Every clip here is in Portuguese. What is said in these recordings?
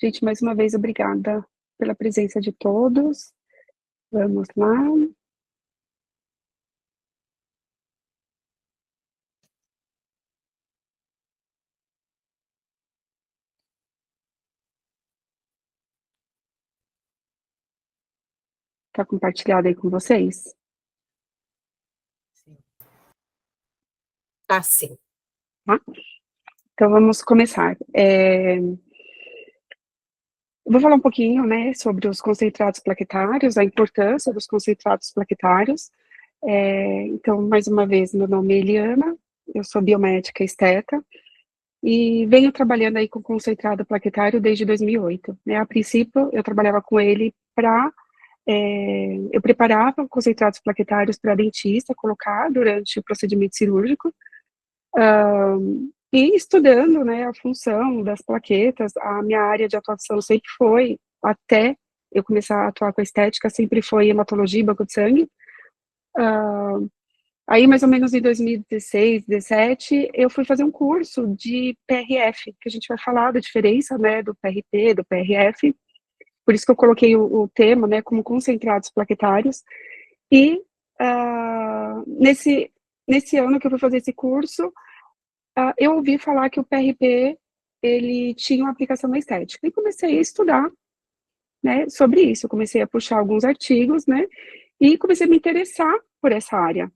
Gente, mais uma vez, obrigada pela presença de todos. Vamos lá. Está compartilhado aí com vocês? Tá, sim. Tá? Então, vamos começar. Vou falar um pouquinho, né, sobre os concentrados plaquetários, a importância dos concentrados plaquetários. Então, mais uma vez, meu nome é Eliana, eu sou biomédica esteta, e venho trabalhando aí com concentrado plaquetário desde 2008. Né? A princípio, eu trabalhava com ele para... eu preparava concentrados plaquetários para dentista colocar durante o procedimento cirúrgico, e estudando, né, a função das plaquetas. A minha área de atuação sempre foi, até eu começar a atuar com a estética, sempre foi hematologia e banco de sangue. Aí, mais ou menos em 2016, 2017, eu fui fazer um curso de PRF, que a gente vai falar da diferença, né, do PRP, do PRF, por isso que eu coloquei o tema, né, como concentrados plaquetários. E nesse ano que eu fui fazer esse curso, eu ouvi falar que o PRP, ele tinha uma aplicação na estética, e comecei a estudar, né, sobre isso. Eu comecei a puxar alguns artigos, né, e comecei a me interessar por essa área.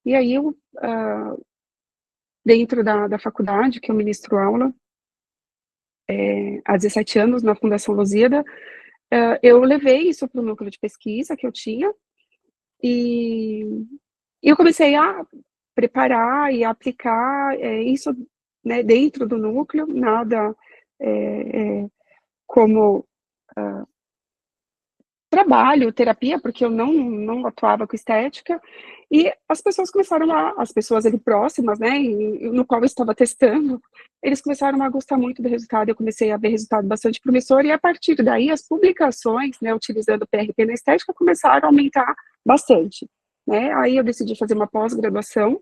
E aí, dentro da faculdade, que eu ministro aula, há 17 anos, na Fundação Lusíada, eu levei isso para o núcleo de pesquisa que eu tinha, e eu comecei a preparar e aplicar isso, né, dentro do núcleo, nada como trabalho, terapia, porque eu não atuava com estética, e as pessoas começaram as pessoas ali próximas, né, no qual eu estava testando, eles começaram a gostar muito do resultado. Eu comecei a ver resultado bastante promissor, e a partir daí as publicações, né, utilizando o PRP na estética, começaram a aumentar bastante, né. Aí eu decidi fazer uma pós-graduação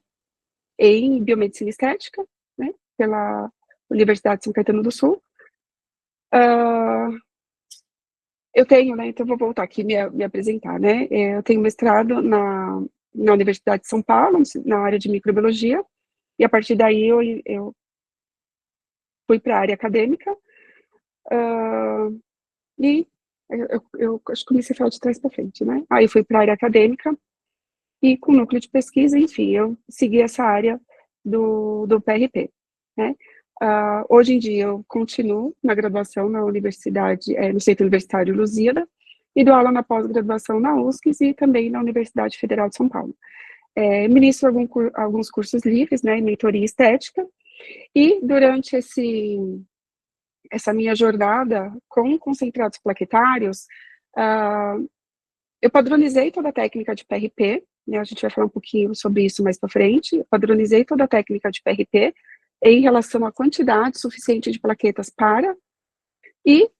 em biomedicina estética, né, pela Universidade de São Caetano do Sul. Eu tenho, né, então vou voltar aqui me apresentar, né, eu tenho mestrado na Universidade de São Paulo, na área de microbiologia, e a partir daí eu fui para a área acadêmica, e eu acho que comecei a falar de trás para frente, né, aí eu fui para a área acadêmica, e com núcleo de pesquisa, enfim, eu segui essa área do PRP, né. Hoje em dia eu continuo na graduação na universidade, no Centro Universitário Lusíada, e dou aula na pós-graduação na USCS e também na Universidade Federal de São Paulo. Ministro alguns cursos livres, né, em mentoria estética, e durante essa minha jornada com concentrados plaquetários, eu padronizei toda a técnica de PRP, né, a gente vai falar um pouquinho sobre isso mais para frente. Eu padronizei toda a técnica de PRP em relação à quantidade suficiente de plaquetas e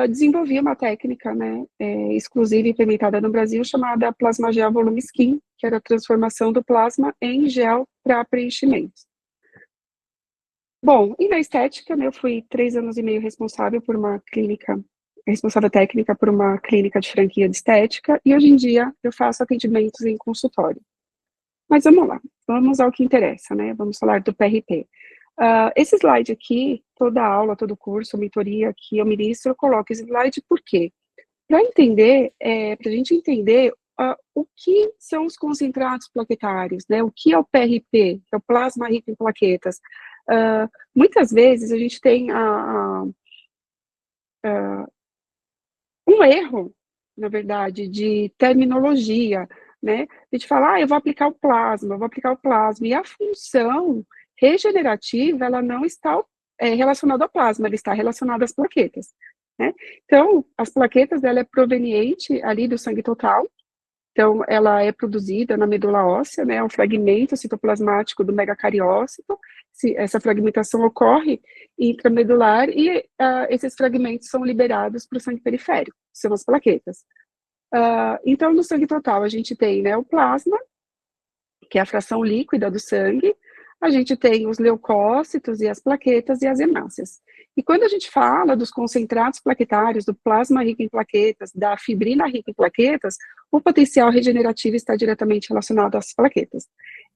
desenvolvi uma técnica, né, exclusiva e implementada no Brasil, chamada Plasma Gel Volume Skin, que era a transformação do plasma em gel para preenchimento. Bom, e na estética, né, eu fui 3 anos e meio responsável técnica por uma clínica de franquia de estética, e hoje em dia eu faço atendimentos em consultório. Mas vamos lá, vamos ao que interessa, né, vamos falar do PRP. Esse slide aqui, toda aula, todo curso, mentoria que eu ministro, eu coloco esse slide por quê? Para entender, para a gente entender o que são os concentrados plaquetários, né, o que é o PRP, que é o plasma rico em plaquetas. Muitas vezes a gente tem um erro, na verdade, de terminologia, né? A gente fala, eu vou aplicar o plasma, e a função regenerativa, ela não está relacionada ao plasma, ela está relacionada às plaquetas, né? Então, as plaquetas, ela é proveniente ali do sangue total, então ela é produzida na medula óssea, né, um fragmento citoplasmático do megacariócito. Essa fragmentação ocorre intramedular, e esses fragmentos são liberados para o sangue periférico, são as plaquetas. Então, no sangue total, a gente tem, né, o plasma, que é a fração líquida do sangue, a gente tem os leucócitos e as plaquetas e as hemácias. E quando a gente fala dos concentrados plaquetários, do plasma rico em plaquetas, da fibrina rica em plaquetas, o potencial regenerativo está diretamente relacionado às plaquetas.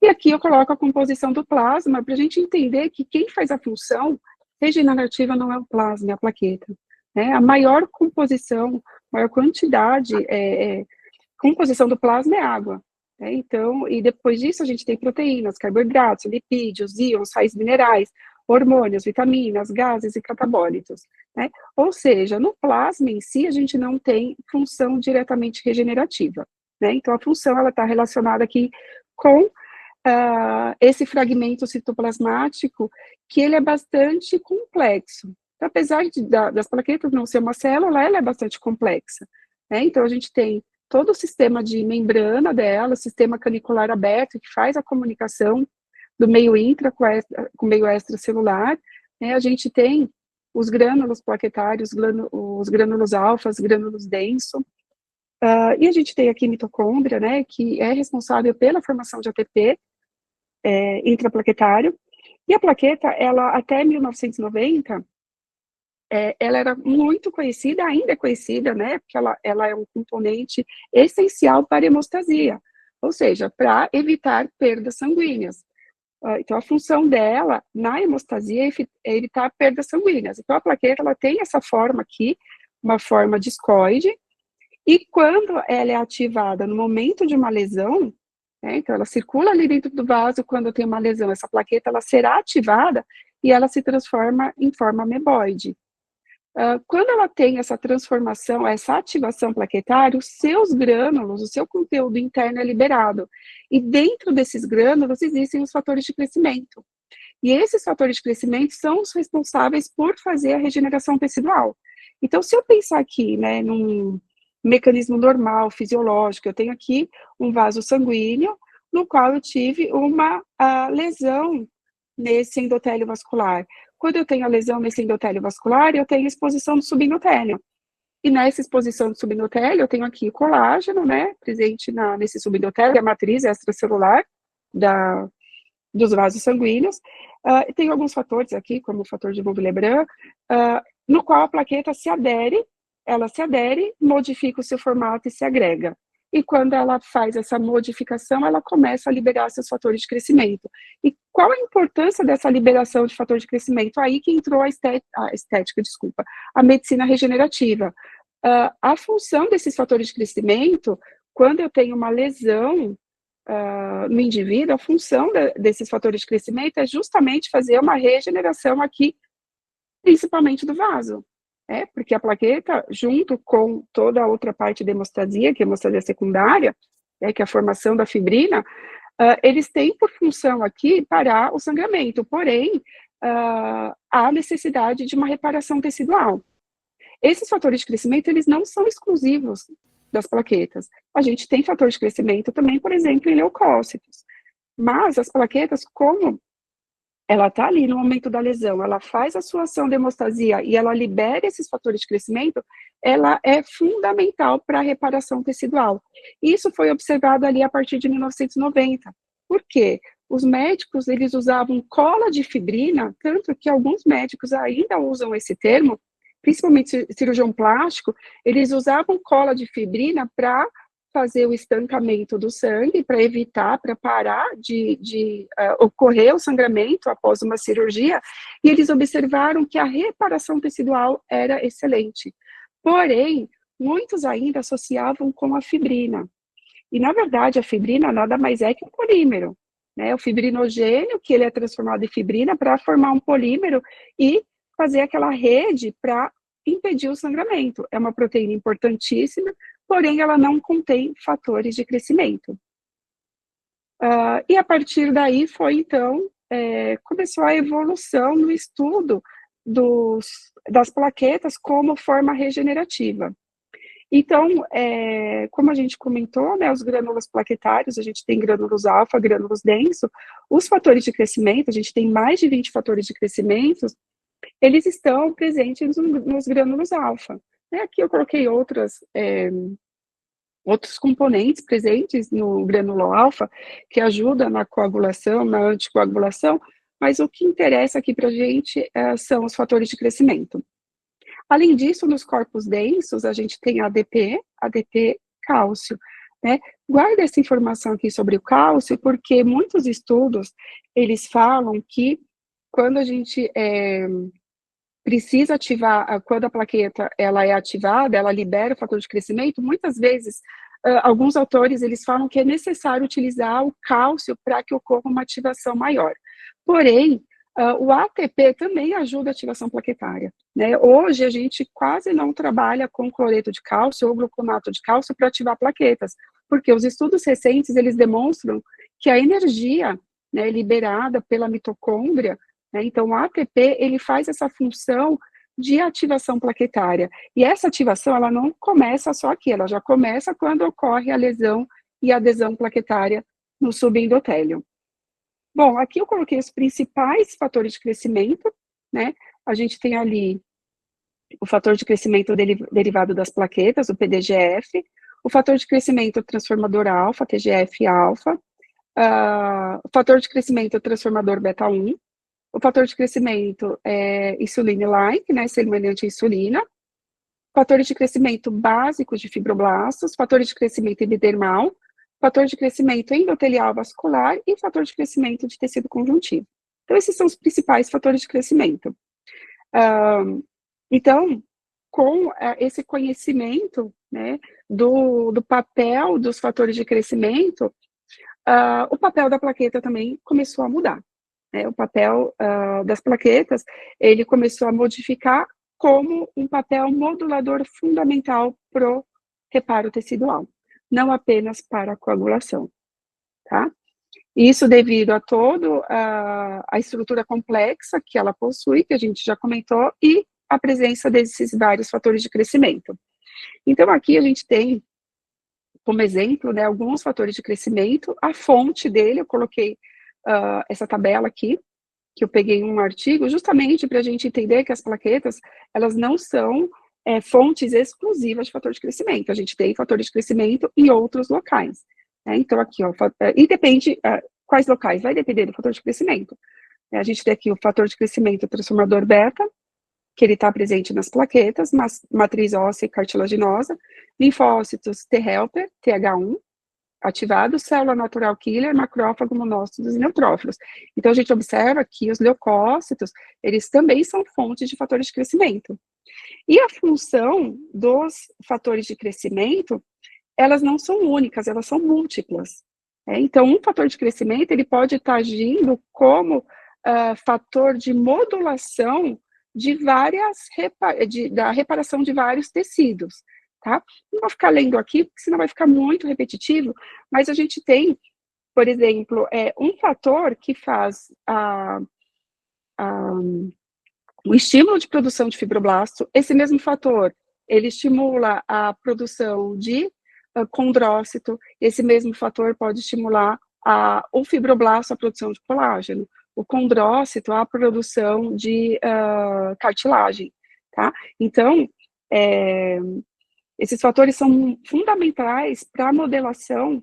E aqui eu coloco a composição do plasma para a gente entender que quem faz a função regenerativa não é o plasma, é a plaqueta. Né? A maior composição, maior quantidade, composição do plasma é água. Né? Então, e depois disso a gente tem proteínas, carboidratos, lipídios, íons, sais minerais, hormônios, vitaminas, gases e catabólitos. Né? Ou seja, no plasma em si, a gente não tem função diretamente regenerativa. Né? Então, a função está relacionada aqui com esse fragmento citoplasmático, que ele é bastante complexo. Então, apesar das plaquetas não ser uma célula, ela é bastante complexa. Né? Então, a gente tem todo o sistema de membrana dela, sistema canicular aberto, que faz a comunicação do meio intra com o meio extracelular. Né? A gente tem os grânulos plaquetários, os grânulos alfa, os grânulos denso, e a gente tem aqui mitocôndria, né, que é responsável pela formação de ATP intraplaquetário, e a plaqueta, ela até 1990, ela era muito conhecida, ainda é conhecida, né, porque ela é um componente essencial para a hemostasia, ou seja, para evitar perdas sanguíneas. Então, a função dela na hemostasia é evitar perdas sanguíneas. Então, a plaqueta, ela tem essa forma aqui, uma forma discoide, e quando ela é ativada no momento de uma lesão, né, então ela circula ali dentro do vaso, quando tem uma lesão, essa plaqueta, ela será ativada e ela se transforma em forma ameboide. Quando ela tem essa transformação, essa ativação plaquetária, os seus grânulos, o seu conteúdo interno é liberado. E dentro desses grânulos existem os fatores de crescimento. E esses fatores de crescimento são os responsáveis por fazer a regeneração tecidual. Então, se eu pensar aqui, né, num mecanismo normal, fisiológico, eu tenho aqui um vaso sanguíneo, no qual eu tive uma lesão nesse endotélio vascular. Quando eu tenho a lesão nesse endotélio vascular, eu tenho exposição do subendotélio. E nessa exposição do subendotélio, eu tenho aqui colágeno, né, presente nesse subendotélio, a matriz extracelular dos vasos sanguíneos. Tem alguns fatores aqui, como o fator de Mouville-Lebrun, no qual a plaqueta ela se adere, modifica o seu formato e se agrega. E quando ela faz essa modificação, ela começa a liberar seus fatores de crescimento. E qual a importância dessa liberação de fator de crescimento? Aí que entrou a medicina regenerativa. A função desses fatores de crescimento, quando eu tenho uma lesão no indivíduo, a função desses fatores de crescimento é justamente fazer uma regeneração aqui, principalmente do vaso. Porque a plaqueta, junto com toda a outra parte da hemostasia, que é a hemostasia secundária, que é a formação da fibrina, eles têm por função aqui parar o sangramento, porém, há necessidade de uma reparação tecidual. Esses fatores de crescimento, eles não são exclusivos das plaquetas. A gente tem fator de crescimento também, por exemplo, em leucócitos. Mas as plaquetas, como ela está ali no momento da lesão, ela faz a sua ação de hemostasia e ela libera esses fatores de crescimento, ela é fundamental para a reparação tecidual. Isso foi observado ali a partir de 1990. Por quê? Os médicos, eles usavam cola de fibrina, tanto que alguns médicos ainda usam esse termo, principalmente cirurgião plástico, eles usavam cola de fibrina para fazer o estancamento do sangue, para evitar, para parar de ocorrer o sangramento após uma cirurgia, e eles observaram que a reparação tecidual era excelente. Porém, muitos ainda associavam com a fibrina. E, na verdade, a fibrina nada mais é que um polímero, né? O fibrinogênio, que ele é transformado em fibrina para formar um polímero e fazer aquela rede para impedir o sangramento. É uma proteína importantíssima, porém ela não contém fatores de crescimento. E a partir daí foi, então, começou a evolução no estudo das plaquetas como forma regenerativa. Então, como a gente comentou, né, os grânulos plaquetários, a gente tem grânulos alfa, grânulos denso, os fatores de crescimento, a gente tem mais de 20 fatores de crescimento, eles estão presentes nos grânulos alfa. Aqui eu coloquei outros componentes presentes no grânulo alfa, que ajudam na coagulação, na anticoagulação, mas o que interessa aqui para a gente são os fatores de crescimento. Além disso, nos corpos densos, a gente tem ADP, ADP, cálcio, né? Guarda essa informação aqui sobre o cálcio, porque muitos estudos, eles falam que quando a gente precisa ativar, quando a plaqueta ela é ativada, ela libera o fator de crescimento, muitas vezes, alguns autores, eles falam que é necessário utilizar o cálcio para que ocorra uma ativação maior. Porém, o ATP também ajuda a ativação plaquetária, né? Hoje, a gente quase não trabalha com cloreto de cálcio ou gluconato de cálcio para ativar plaquetas, porque os estudos recentes, eles demonstram que a energia, né, liberada pela mitocôndria, né, então o ATP, ele faz essa função de ativação plaquetária, e essa ativação, ela não começa só aqui, ela já começa quando ocorre a lesão e adesão plaquetária no subendotélio. Bom, aqui eu coloquei os principais fatores de crescimento, né? A gente tem ali o fator de crescimento derivado das plaquetas, o PDGF, o fator de crescimento transformador alfa, TGF-alfa, o fator de crescimento transformador beta-1, o fator de crescimento insulina-like, né, semelhante à insulina, fatores de crescimento básicos de fibroblastos, fatores de crescimento epidermal, fator de crescimento endotelial vascular e fator de crescimento de tecido conjuntivo. Então, esses são os principais fatores de crescimento. Então, com esse conhecimento, né, do papel dos fatores de crescimento, o papel da plaqueta também começou a mudar. Né? O papel das plaquetas, ele começou a modificar como um papel modulador fundamental para o reparo tecidual, não apenas para a coagulação, tá? Isso devido a toda a estrutura complexa que ela possui, que a gente já comentou, e a presença desses vários fatores de crescimento. Então, aqui a gente tem, como exemplo, né, alguns fatores de crescimento, a fonte dele, eu coloquei essa tabela aqui, que eu peguei um artigo, justamente para a gente entender que as plaquetas, elas não são fontes exclusivas de fator de crescimento, a gente tem fatores de crescimento em outros locais. Né? Então, aqui, ó, e depende, quais locais? Vai depender do fator de crescimento. A gente tem aqui o fator de crescimento transformador beta, que ele está presente nas plaquetas, matriz óssea e cartilaginosa, linfócitos T helper, TH1, ativado, célula natural killer, macrófago, monócitos e neutrófilos. Então, a gente observa que os leucócitos, eles também são fontes de fatores de crescimento. E a função dos fatores de crescimento, elas não são únicas, elas são múltiplas. Então, um fator de crescimento, ele pode estar agindo como fator de modulação de da reparação de vários tecidos. Tá? Não vou ficar lendo aqui, porque senão vai ficar muito repetitivo, mas a gente tem, por exemplo, um fator que faz o estímulo de produção de fibroblasto. Esse mesmo fator, ele estimula a produção de condrócito, esse mesmo fator pode estimular o fibroblasto a produção de colágeno, o condrócito a produção de cartilagem, tá? Então, esses fatores são fundamentais para a modelação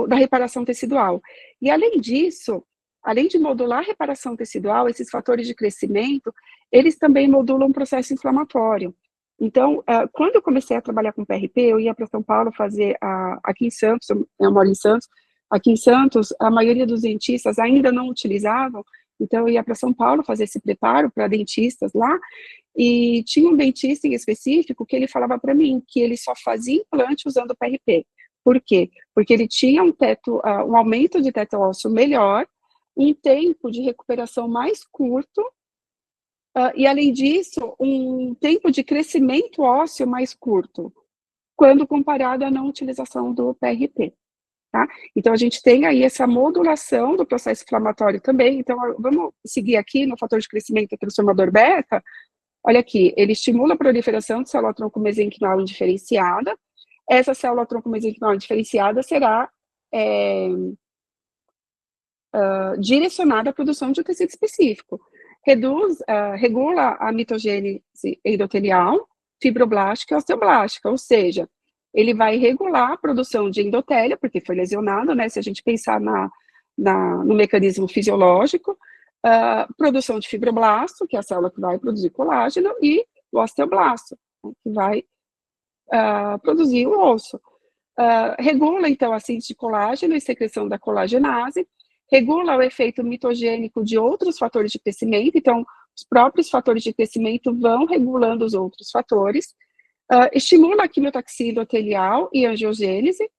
da reparação tecidual. E, além disso, além de modular a reparação tecidual, esses fatores de crescimento, eles também modulam o processo inflamatório. Então, quando eu comecei a trabalhar com PRP, eu ia para São Paulo fazer, aqui em Santos, eu moro em Santos, aqui em Santos, a maioria dos dentistas ainda não utilizavam, então eu ia para São Paulo fazer esse preparo para dentistas lá, e tinha um dentista em específico que ele falava para mim que ele só fazia implante usando PRP. Por quê? Porque ele tinha um aumento de teto ósseo melhor, um tempo de recuperação mais curto, e, além disso, um tempo de crescimento ósseo mais curto, quando comparado à não utilização do PRP. Tá? Então, a gente tem aí essa modulação do processo inflamatório também. Então, vamos seguir aqui no fator de crescimento transformador beta. Olha aqui, ele estimula a proliferação de célula tronco mesenquimal indiferenciada. Essa célula tronco mesenquimal indiferenciada será direcionada à produção de um tecido específico. Regula a mitogênese endotelial, fibroblástica e osteoblástica, ou seja, ele vai regular a produção de endotélio, porque foi lesionado, né? Se a gente pensar no mecanismo fisiológico, produção de fibroblasto, que é a célula que vai produzir colágeno, e o osteoblasto, né, que vai produzir o osso. Regula, então, a síntese de colágeno e secreção da colagenase, regula o efeito mitogênico de outros fatores de crescimento, então, os próprios fatores de crescimento vão regulando os outros fatores, estimula a quimiotaxia endotelial e angiogênese,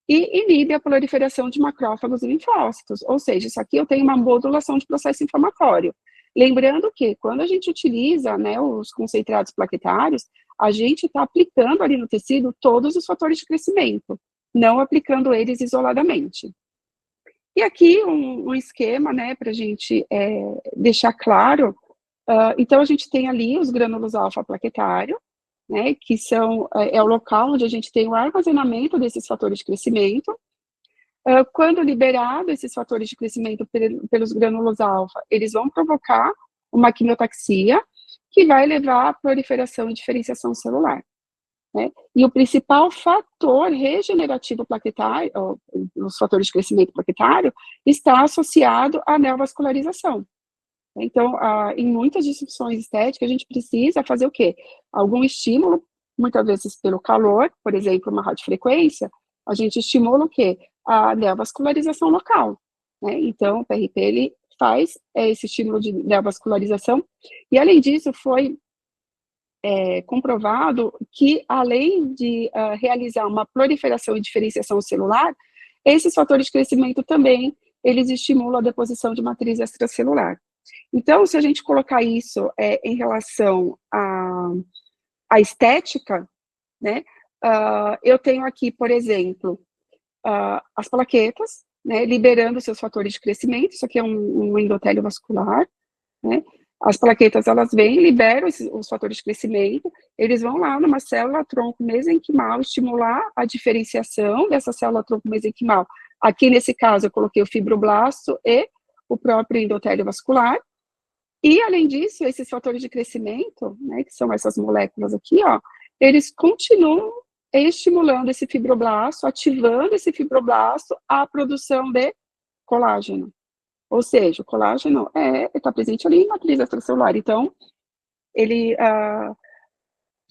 e inibe a proliferação de macrófagos e linfócitos, ou seja, isso aqui eu tenho uma modulação de processo inflamatório. Lembrando que, quando a gente utiliza, né, os concentrados plaquetários, a gente está aplicando ali no tecido todos os fatores de crescimento, não aplicando eles isoladamente. E aqui um esquema, né, para a gente deixar claro, então a gente tem ali os grânulos alfa-plaquetário, né, que é o local onde a gente tem o armazenamento desses fatores de crescimento. Quando liberado esses fatores de crescimento pelos grânulos alfa, eles vão provocar uma quimiotaxia, que vai levar à proliferação e diferenciação celular, né? E o principal fator regenerativo plaquetário, os fatores de crescimento plaquetário, está associado à neovascularização. Então, em muitas disfunções estéticas, a gente precisa fazer o quê? Algum estímulo, muitas vezes pelo calor, por exemplo, uma radiofrequência, a gente estimula o quê? A neovascularização local, né? Então, o PRP, ele faz esse estímulo de neovascularização, e além disso, foi comprovado que, além de realizar uma proliferação e diferenciação celular, esses fatores de crescimento também, eles estimulam a deposição de matriz extracelular. Então, se a gente colocar isso em relação à estética, né, eu tenho aqui, por exemplo, as plaquetas, né, liberando seus fatores de crescimento, isso aqui é um endotélio vascular, né, as plaquetas, elas vêm, liberam os fatores de crescimento, eles vão lá numa célula tronco mesenquimal estimular a diferenciação dessa célula tronco mesenquimal. Aqui, nesse caso, eu coloquei o fibroblasto e o próprio endotélio vascular, e, além disso, esses fatores de crescimento, né, que são essas moléculas aqui, ó, eles continuam estimulando esse fibroblasto, ativando esse fibroblasto à produção de colágeno. Ou seja, o colágeno está presente ali em matriz extracelular. Então, ele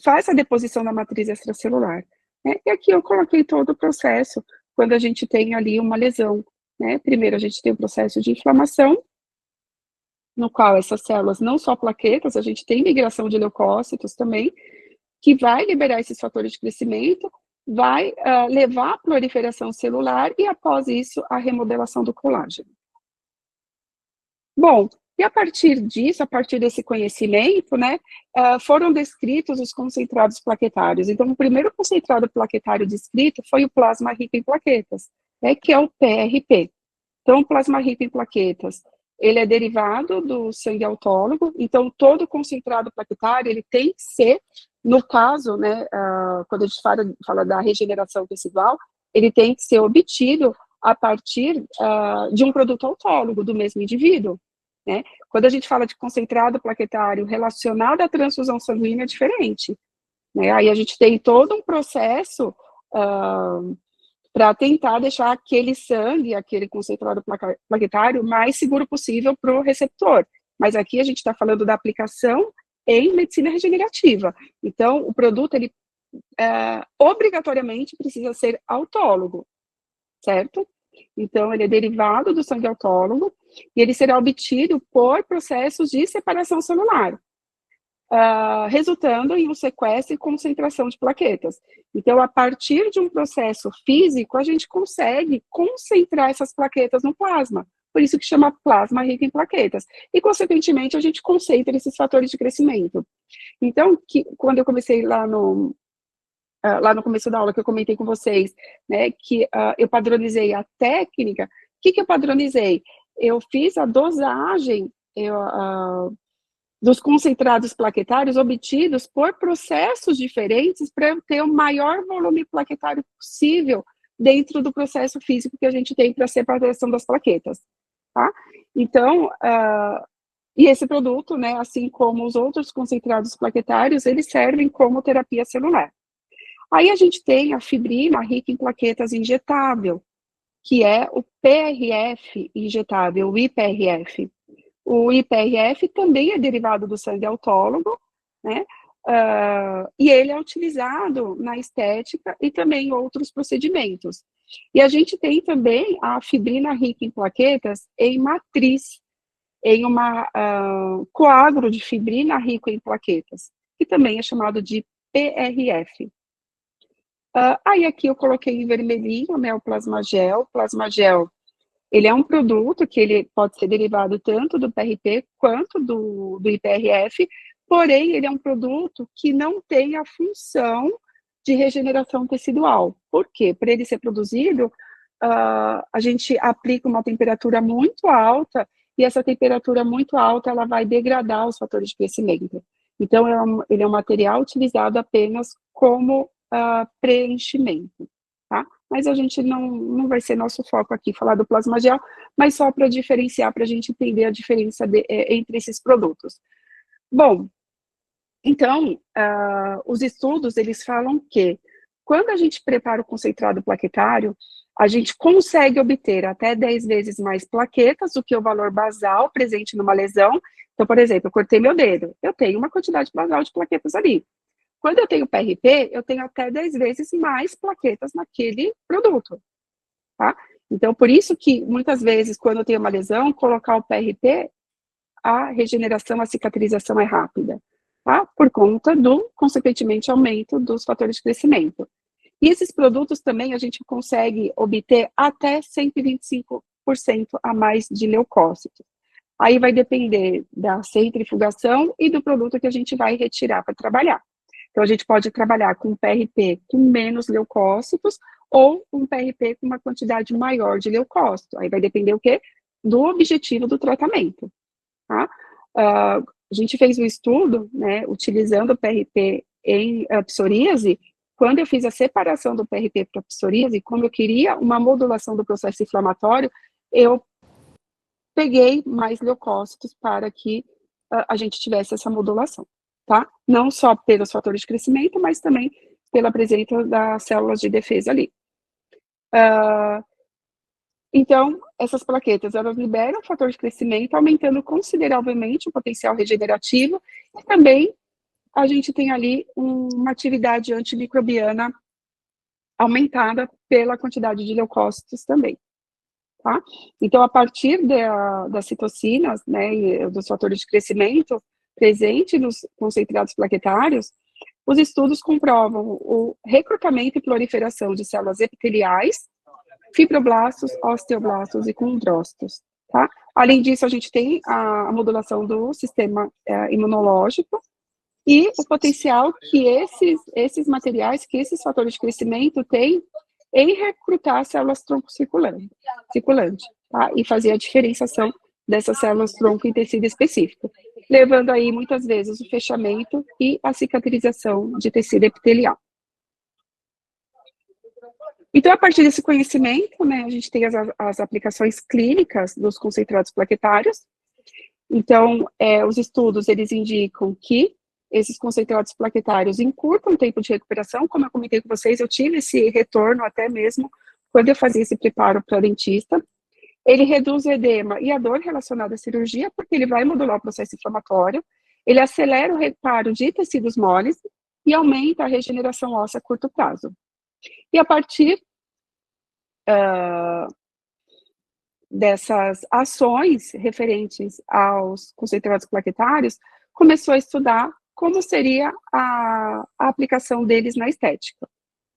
faz a deposição da matriz extracelular, né? E aqui eu coloquei todo o processo, quando a gente tem ali uma lesão, né? Primeiro, a gente tem o processo de inflamação, no qual essas células, não só plaquetas, a gente tem migração de leucócitos também, que vai liberar esses fatores de crescimento, vai levar à proliferação celular e, após isso, a remodelação do colágeno. Bom, e a partir disso, a partir desse conhecimento, né, foram descritos os concentrados plaquetários. Então, o primeiro concentrado plaquetário descrito foi o plasma rico em plaquetas, né, que é o PRP. Então, o plasma rico em plaquetas, ele é derivado do sangue autólogo, então todo concentrado plaquetário, ele tem que ser, no caso, né, quando a gente fala da regeneração tecidual, ele tem que ser obtido a partir de um produto autólogo do mesmo indivíduo, né? Quando a gente fala de concentrado plaquetário relacionado à transfusão sanguínea, é diferente, né? Aí a gente tem todo um processo para tentar deixar aquele sangue, aquele concentrado plaquetário, mais seguro possível para o receptor. Mas aqui a gente está falando da aplicação em medicina regenerativa. Então, o produto, ele obrigatoriamente precisa ser autólogo, certo? Então, ele é derivado do sangue autólogo e ele será obtido por processos de separação celular, resultando em um sequestro e concentração de plaquetas. Então, a partir de um processo físico, a gente consegue concentrar essas plaquetas no plasma, por isso que chama plasma rico em plaquetas. E, consequentemente, a gente concentra esses fatores de crescimento. Então, quando eu comecei lá no começo da aula, que eu comentei com vocês, né, que eu padronizei a técnica, o que eu padronizei? Eu fiz a dosagem dos concentrados plaquetários obtidos por processos diferentes para eu ter o maior volume plaquetário possível dentro do processo físico que a gente tem para a separação das plaquetas, tá? Então, e esse produto, né, assim como os outros concentrados plaquetários, eles servem como terapia celular. Aí a gente tem a fibrina rica em plaquetas injetável, que é o PRF injetável, o IPRF. O IPRF também é derivado do sangue autólogo, né? E ele é utilizado na estética e também em outros procedimentos. E a gente tem também a fibrina rica em plaquetas em matriz, em uma coágulo de fibrina rico em plaquetas, que também é chamado de PRF. Aí aqui eu coloquei em vermelhinho, né, o plasmagel. O plasmagel, ele é um produto que ele pode ser derivado tanto do PRP quanto do IPRF, porém ele é um produto que não tem a função de regeneração tecidual. Por quê? Para ele ser produzido, a gente aplica uma temperatura muito alta, e essa temperatura muito alta ela vai degradar os fatores de crescimento. Então, ele é um material utilizado apenas como preenchimento, tá? Mas a gente não vai ser nosso foco aqui falar do plasmagel, mas só para diferenciar, para a gente entender a diferença entre esses produtos. Bom, então, os estudos, eles falam que quando a gente prepara o concentrado plaquetário, a gente consegue obter até 10 vezes mais plaquetas do que o valor basal presente numa lesão. Então, por exemplo, eu cortei meu dedo, eu tenho uma quantidade basal de plaquetas ali. Quando eu tenho PRP, eu tenho até 10 vezes mais plaquetas naquele produto, tá? Então, por isso que, muitas vezes, quando eu tenho uma lesão, colocar o PRP, a regeneração, a cicatrização é rápida, tá? Por conta do, consequentemente, aumento dos fatores de crescimento. E esses produtos também a gente consegue obter até 125% a mais de leucócitos. Aí vai depender da centrifugação e do produto que a gente vai retirar para trabalhar. Então, a gente pode trabalhar com PRP com menos leucócitos ou um PRP com uma quantidade maior de leucócito. Aí vai depender o quê? Do objetivo do tratamento, tá? A gente fez um estudo, né, utilizando o PRP em psoríase. Quando eu fiz a separação do PRP para psoríase, como eu queria uma modulação do processo inflamatório, eu peguei mais leucócitos para que a gente tivesse essa modulação, tá? Não só pelos fatores de crescimento, mas também pela presença das células de defesa ali. Então, essas plaquetas, elas liberam o fator de crescimento, aumentando consideravelmente o potencial regenerativo, e também a gente tem ali uma atividade antimicrobiana aumentada pela quantidade de leucócitos também. Tá? Então, a partir das citocinas, né, e dos fatores de crescimento presentes nos concentrados plaquetários, os estudos comprovam o recrutamento e proliferação de células epiteliais, fibroblastos, osteoblastos e condrócitos. Tá? Além disso, a gente tem a modulação do sistema imunológico e o potencial que esses materiais, que esses fatores de crescimento têm em recrutar células tronco circulante, tá? E fazer a diferenciação dessas células tronco em tecido específico, levando aí muitas vezes o fechamento e a cicatrização de tecido epitelial. Então, a partir desse conhecimento, né, a gente tem as aplicações clínicas dos concentrados plaquetários. Então, os estudos, eles indicam que esses concentrados plaquetários encurtam o tempo de recuperação. Como eu comentei com vocês, eu tive esse retorno até mesmo quando eu fazia esse preparo para dentista. Ele reduz o edema e a dor relacionada à cirurgia, porque ele vai modular o processo inflamatório, ele acelera o reparo de tecidos moles e aumenta a regeneração óssea a curto prazo. E a partir dessas ações referentes aos concentrados plaquetários, começou a estudar como seria a aplicação deles na estética,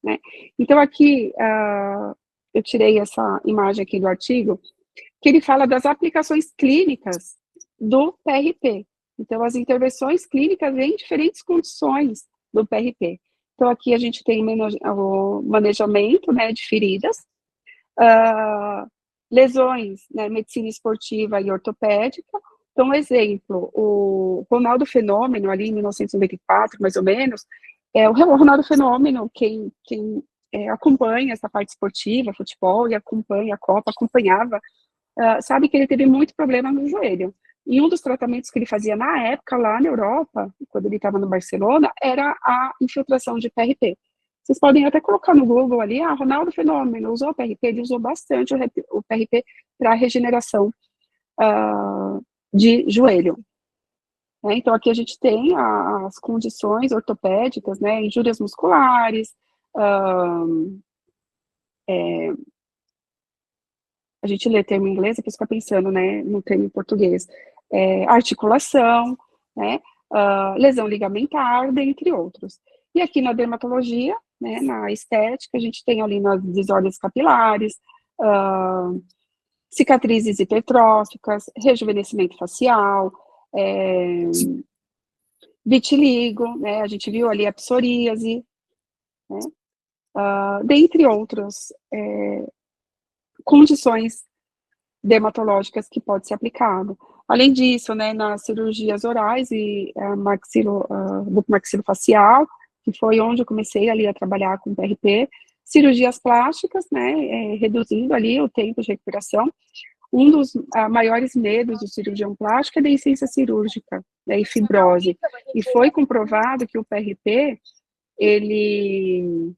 né? Então, aqui, eu tirei essa imagem aqui do artigo, que ele fala das aplicações clínicas do PRP. Então, as intervenções clínicas em diferentes condições do PRP. Então, aqui a gente tem o manejamento, né, de feridas, lesões, né, medicina esportiva e ortopédica. Então, um exemplo, o Ronaldo Fenômeno, ali em 1994, mais ou menos, o Ronaldo Fenômeno, quem acompanha essa parte esportiva, futebol, e acompanha a Copa, acompanhava, sabe que ele teve muito problema no joelho. E um dos tratamentos que ele fazia na época, lá na Europa, quando ele estava no Barcelona, era a infiltração de PRP. Vocês podem até colocar no Google ali, Ronaldo Fenômeno usou o PRP, ele usou bastante o PRP para regeneração de joelho. Então, aqui a gente tem as condições ortopédicas, né, injúrias musculares, a gente lê termo em inglês e fica pensando, né, no termo em português, articulação, né, lesão ligamentar, dentre outros. E aqui na dermatologia, né, na estética, a gente tem ali nas desordens capilares, cicatrizes hipertróficas, rejuvenescimento facial, vitiligo, né, a gente viu ali a psoríase, né, dentre outras condições dermatológicas que pode ser aplicado. Além disso, né, nas cirurgias orais e do maxilofacial, que foi onde eu comecei ali a trabalhar com PRP, cirurgias plásticas, né, reduzindo ali o tempo de recuperação. Um dos maiores medos do cirurgião plástico é a deficiência cirúrgica, né, e fibrose. E foi comprovado que o PRP, ele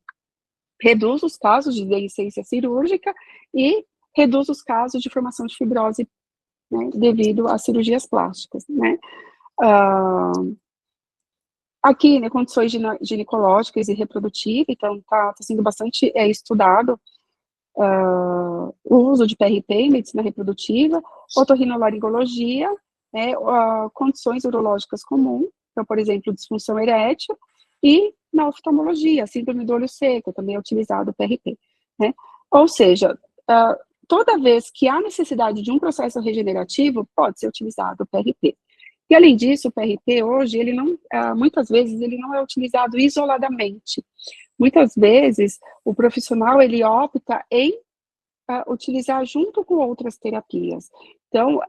reduz os casos de deficiência cirúrgica e reduz os casos de formação de fibrose, né, devido às cirurgias plásticas, né. Aqui, né, condições ginecológicas e reprodutivas, então está sendo bastante estudado o uso de PRP em medicina reprodutiva, otorrinolaringologia, né, condições urológicas comuns, então, por exemplo, disfunção erétil, e na oftalmologia, síndrome do olho seco, também é utilizado o PRP, né? Ou seja, toda vez que há necessidade de um processo regenerativo, pode ser utilizado o PRP. E, além disso, o PRP hoje, ele não, muitas vezes, ele não é utilizado isoladamente. Muitas vezes, o profissional, ele opta em utilizar junto com outras terapias. Então,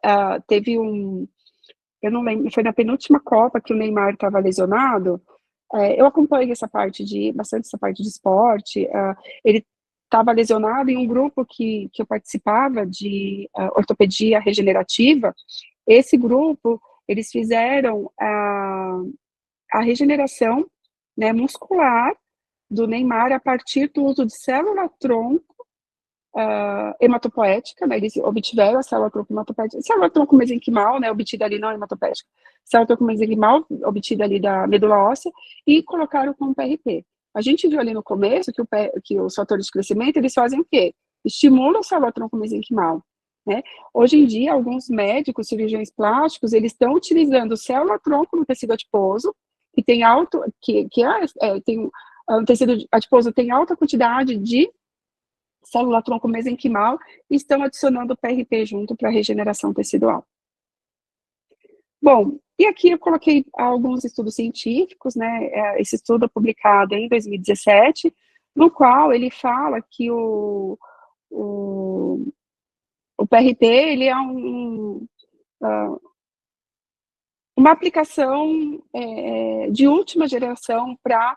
teve eu não lembro, foi na penúltima Copa que o Neymar estava lesionado, eu acompanho bastante essa parte de esporte, ele estava lesionado em um grupo que eu participava de ortopedia regenerativa. Esse grupo, eles fizeram a regeneração, né, muscular do Neymar a partir do uso de célula-tronco hematopoética, né, eles obtiveram a célula-tronco hematopoética, célula-tronco mesenquimal, né, obtida ali não hematopoética, célula-tronco mesenquimal, obtida ali da medula óssea, e colocaram com o PRP. A gente viu ali no começo que os fatores de crescimento, eles fazem o quê? Estimulam a célula-tronco mesenquimal, né? Hoje em dia, alguns médicos, cirurgiões plásticos, eles estão utilizando célula-tronco no tecido adiposo, que tem tem um tecido adiposo tem alta quantidade de célula-tronco mesenquimal, e estão adicionando o PRP junto para regeneração tecidual. Bom, e aqui eu coloquei alguns estudos científicos, né, esse estudo é publicado em 2017, no qual ele fala que o PRP, ele é uma aplicação de última geração para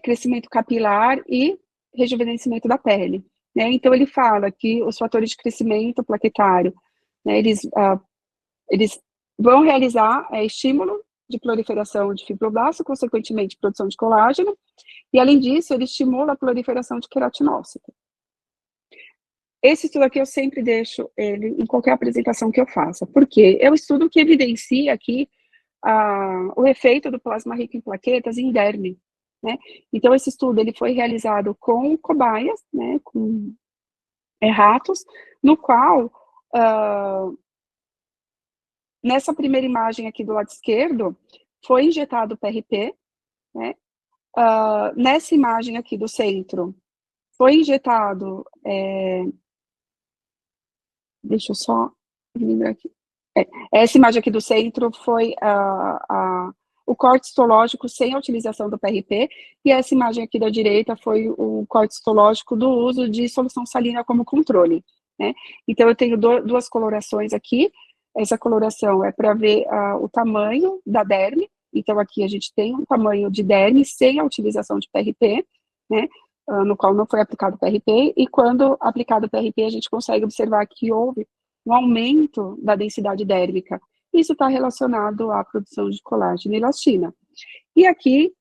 crescimento capilar e rejuvenescimento da pele, né? Então, ele fala que os fatores de crescimento plaquetário, né, eles vão realizar estímulo de proliferação de fibroblasto, consequentemente, produção de colágeno, e, além disso, ele estimula a proliferação de queratinócito. Esse estudo aqui eu sempre deixo ele em qualquer apresentação que eu faça, porque é um estudo que evidencia aqui o efeito do plasma rico em plaquetas em derme, né? Então, esse estudo ele foi realizado com cobaias, né, com ratos, no qual, nessa primeira imagem aqui do lado esquerdo, foi injetado o PRP, né? Nessa imagem aqui do centro, foi injetado, deixa eu só lembrar aqui. Essa imagem aqui do centro foi o corte histológico sem a utilização do PRP, e essa imagem aqui da direita foi o corte histológico do uso de solução salina como controle, né? Então, eu tenho duas colorações aqui. Essa coloração é para ver o tamanho da derme. Então, aqui a gente tem um tamanho de derme sem a utilização de PRP, né, no qual não foi aplicado PRP, e quando aplicado PRP, a gente consegue observar que houve um aumento da densidade dérmica. Isso está relacionado à produção de colágeno e elastina. E aqui,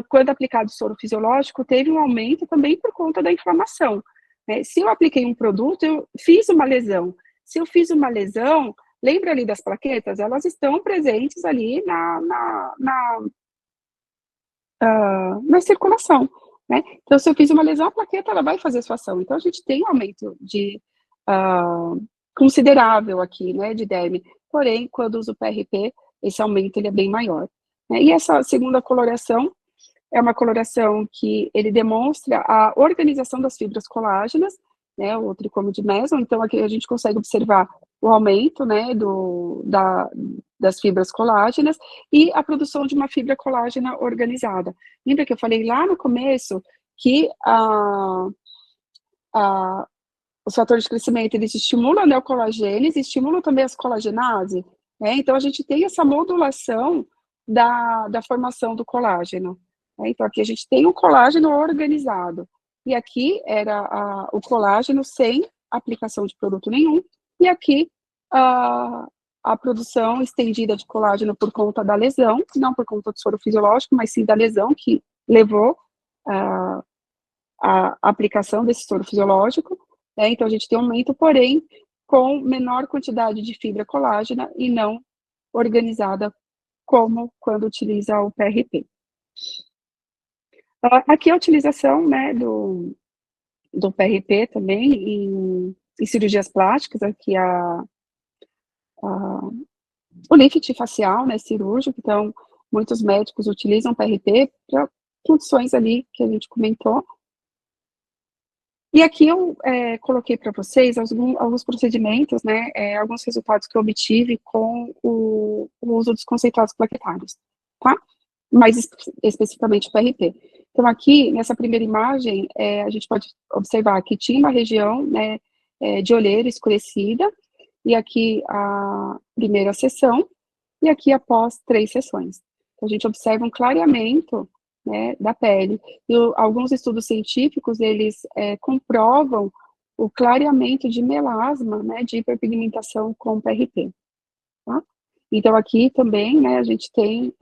quando aplicado soro fisiológico, teve um aumento também por conta da inflamação. Né? Se eu apliquei um produto, eu fiz uma lesão. Se eu fiz uma lesão, lembra ali das plaquetas? Elas estão presentes ali na circulação. Né? Então, se eu fiz uma lesão, a plaqueta ela vai fazer sua ação. Então, a gente tem um aumento considerável aqui, né, de derme. Porém, quando uso o PRP, esse aumento ele é bem maior. Né? E essa segunda coloração é uma coloração que ele demonstra a organização das fibras colágenas, né, o tricômio de Meson. Então, aqui a gente consegue observar o aumento, né, das fibras colágenas e a produção de uma fibra colágena organizada. Lembra que eu falei lá no começo que os fatores de crescimento, eles estimulam a neocolagênese, estimulam também as colagenase, né? Então, a gente tem essa modulação da formação do colágeno. Né? Então, aqui a gente tem um colágeno organizado. E aqui era o colágeno sem aplicação de produto nenhum. E aqui a produção estendida de colágeno por conta da lesão, não por conta do soro fisiológico, mas sim da lesão que levou a aplicação desse soro fisiológico. Né? Então, a gente tem um aumento, porém, com menor quantidade de fibra colágena e não organizada como quando utiliza o PRP. Aqui a utilização, né, do PRP também em cirurgias plásticas, aqui o lift facial, né, cirúrgico. Então, muitos médicos utilizam PRP para condições ali que a gente comentou. E aqui eu coloquei para vocês alguns procedimentos, né, alguns resultados que eu obtive com o uso dos concentrados plaquetários, tá? Mais especificamente o PRP. Então, aqui, nessa primeira imagem, a gente pode observar que tinha uma região, né, de olheira escurecida, e aqui a primeira sessão, e aqui após 3 sessões. Então, a gente observa um clareamento, né, da pele. E alguns estudos científicos, eles comprovam o clareamento de melasma, né, de hiperpigmentação com PRP. Tá? Então, aqui também, né, a gente tem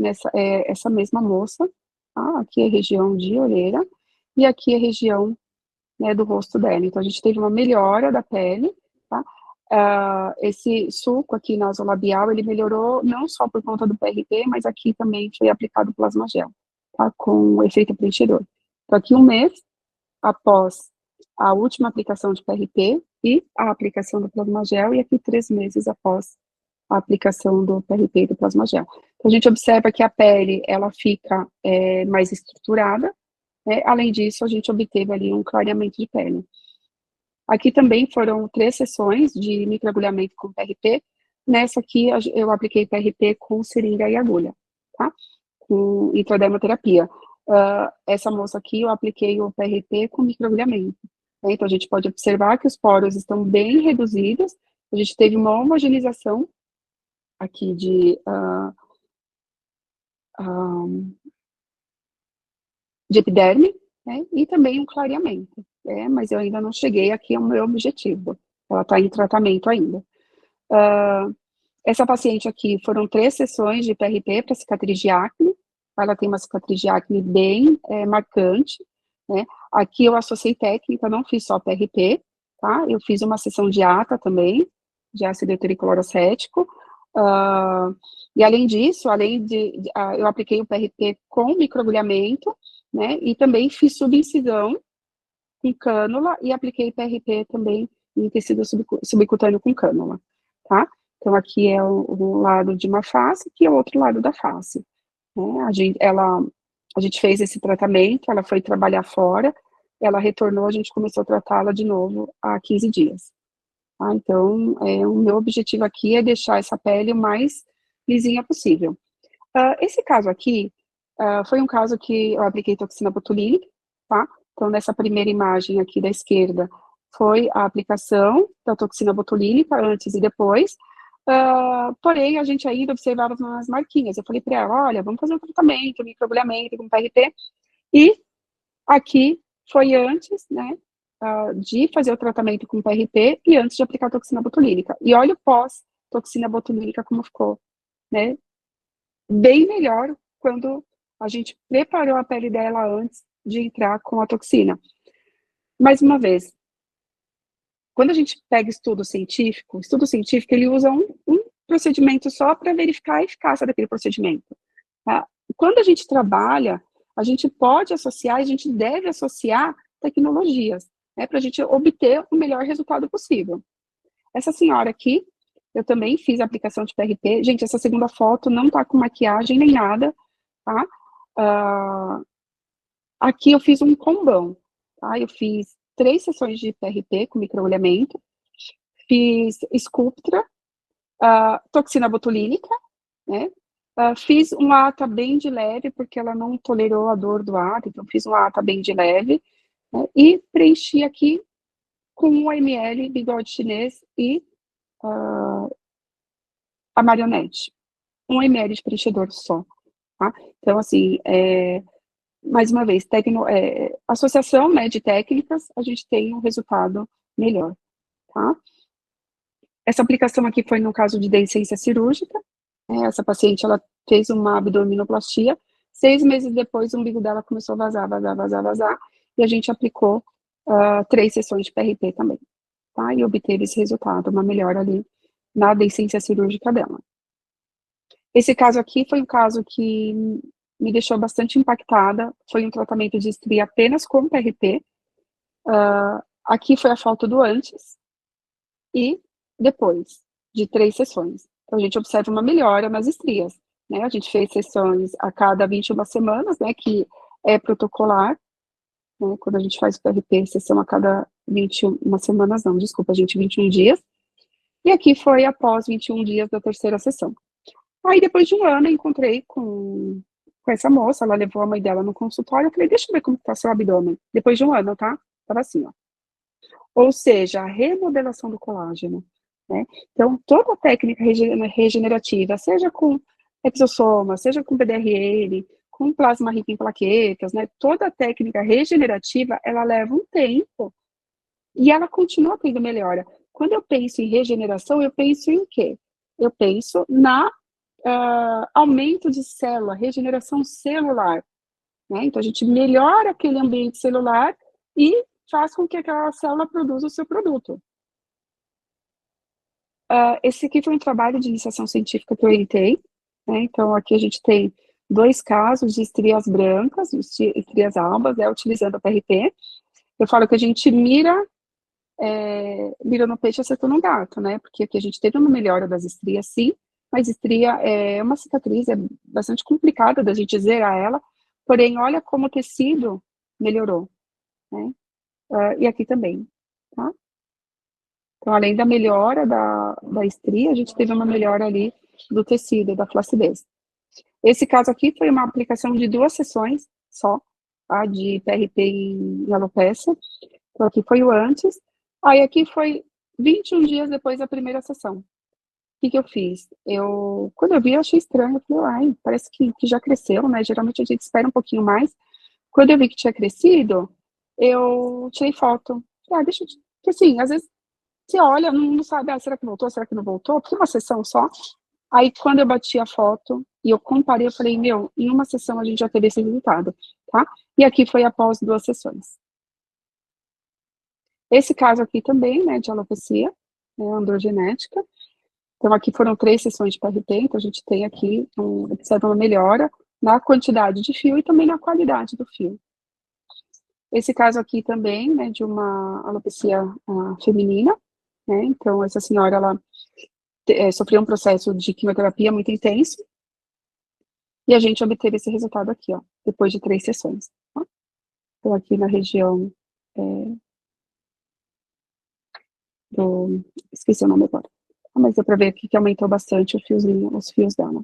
essa mesma moça, tá? Aqui é a região de olheira, e aqui é a região, né, do rosto dela. Então, a gente teve uma melhora da pele, tá? Esse sulco aqui nasolabial, ele melhorou não só por conta do PRP, mas aqui também foi aplicado plasma gel, tá? Com efeito preenchedor. Então, aqui um mês após a última aplicação de PRP e a aplicação do plasma gel, e aqui 3 meses após a aplicação do PRP e do plasma gel. Então, a gente observa que a pele, ela fica mais estruturada, né? Além disso, a gente obteve ali um clareamento de pele. Aqui também foram 3 sessões de microagulhamento com PRP. Nessa aqui, eu apliquei PRP com seringa e agulha, tá? Com intradermoterapia. Essa moça aqui, eu apliquei o PRP com microagulhamento. Né? Então, a gente pode observar que os poros estão bem reduzidos, a gente teve uma homogeneização aqui de epiderme, né? E também um clareamento. Mas eu ainda não cheguei aqui ao meu objetivo. Ela está em tratamento ainda. Essa paciente aqui, foram 3 sessões de PRP para cicatriz de acne. Ela tem uma cicatriz de acne bem marcante, né? Aqui eu associei técnica, não fiz só PRP, tá? Eu fiz uma sessão de ATA também, de ácido etilcloracético. E além disso, eu apliquei o PRP com microagulhamento, né? E também fiz subincisão com cânula e apliquei PRP também em tecido subcutâneo com cânula, tá? Então, aqui é o lado de uma face, aqui é o outro lado da face. Né? A gente fez esse tratamento, ela foi trabalhar fora, ela retornou, a gente começou a tratá-la de novo há 15 dias. Tá? Então, o meu objetivo aqui é deixar essa pele o mais lisinha possível. Esse caso aqui, foi um caso que eu apliquei toxina botulínica, tá? Então, nessa primeira imagem aqui da esquerda, foi a aplicação da toxina botulínica, antes e depois. Porém, a gente ainda observava umas marquinhas. Eu falei para ela, olha, vamos fazer um tratamento, microagulhamento com PRP. E aqui foi antes, né, de fazer o tratamento com PRP e antes de aplicar a toxina botulínica. E olha o pós-toxina botulínica como ficou, né? Bem melhor quando A gente preparou a pele dela antes de entrar com a toxina. Mais uma vez, quando a gente pega estudo científico ele usa um procedimento só para verificar a eficácia daquele procedimento. Tá? Quando a gente trabalha, a gente pode associar, a gente deve associar tecnologias, né, para a gente obter o melhor resultado possível. Essa senhora aqui, eu também fiz a aplicação de PRP. Gente, essa segunda foto não tá com maquiagem nem nada, tá? Aqui eu fiz um combão, tá? Eu fiz 3 sessões de PRP com microelemento, fiz Sculptra, toxina botulínica, né? Fiz um ATA bem de leve, porque ela não tolerou a dor do ATA, então fiz um ATA bem de leve, né? E preenchi aqui com 1 ml bigode chinês e a marionete. 1 ml de preenchedor só, tá? Então, assim, mais uma vez, associação, né, de técnicas, a gente tem um resultado melhor, tá? Essa aplicação aqui foi no caso de deiscência cirúrgica, né? Essa paciente, ela fez uma abdominoplastia, 6 meses depois o umbigo dela começou a vazar, vazar, vazar, vazar, e a gente aplicou 3 sessões de PRP também, tá? E obteve esse resultado, uma melhora ali na deiscência cirúrgica dela. Esse caso aqui foi um caso que me deixou bastante impactada, foi um tratamento de estria apenas com PRP. Aqui foi a foto do antes e depois, de 3 sessões. Então, a gente observa uma melhora nas estrias, né? A gente fez sessões a cada 21 semanas, né, que é protocolar, né, quando a gente faz o PRP, sessão a cada 21 semanas, não, desculpa, gente, 21 dias. E aqui foi após 21 dias da terceira sessão. Aí, depois de um ano, eu encontrei com essa moça, ela levou a mãe dela no consultório, eu falei, deixa eu ver como está seu abdômen. Depois de um ano, tá? Tava assim, ó. Ou seja, a remodelação do colágeno, né? Então, toda a técnica regenerativa, seja com exossoma, seja com PDRN, com plasma rico em plaquetas, né? Toda a técnica regenerativa, ela leva um tempo e ela continua tendo melhora. Quando eu penso em regeneração, eu penso em quê? Eu penso na aumento de célula, regeneração celular, né? Então, a gente melhora aquele ambiente celular e faz com que aquela célula produza o seu produto. Esse aqui foi um trabalho de iniciação científica que eu orientei, né? Então, aqui a gente tem 2 casos de estrias brancas, estrias albas, né, utilizando a PRP. Eu falo que a gente mira no peixe, acertou no gato, né? Porque aqui a gente teve uma melhora das estrias, sim, mas estria é uma cicatriz, é bastante complicada da gente zerar ela, porém, olha como o tecido melhorou, né? E aqui também, tá? Então, além da melhora da estria, a gente teve uma melhora ali do tecido, da flacidez. Esse caso aqui foi uma aplicação de 2 sessões só, tá? De PRP em alopecia. Então, aqui foi o antes. Aí, aqui foi 21 dias depois da primeira sessão. O que eu fiz? Quando eu vi, eu achei estranho. Eu falei, parece que já cresceu, né? Geralmente a gente espera um pouquinho mais. Quando eu vi que tinha crescido, eu tirei foto. Deixa eu... Porque, assim, às vezes você olha, não sabe, será que voltou, será que não voltou? Porque uma sessão só. Aí, quando eu bati a foto e eu comparei, eu falei, em uma sessão a gente já teve esse resultado, tá? E aqui foi após 2 sessões. Esse caso aqui também, né, de alopecia, né, androgenética. Então, aqui foram 3 sessões de PRP, então a gente tem aqui uma melhora na quantidade de fio e também na qualidade do fio. Esse caso aqui também, né, de uma alopecia feminina, né, então essa senhora, ela sofreu um processo de quimioterapia muito intenso, e a gente obteve esse resultado aqui, ó, depois de 3 sessões. Tá? Então, aqui na região esqueci o nome agora. Mas dá para ver aqui que aumentou bastante os fios dela.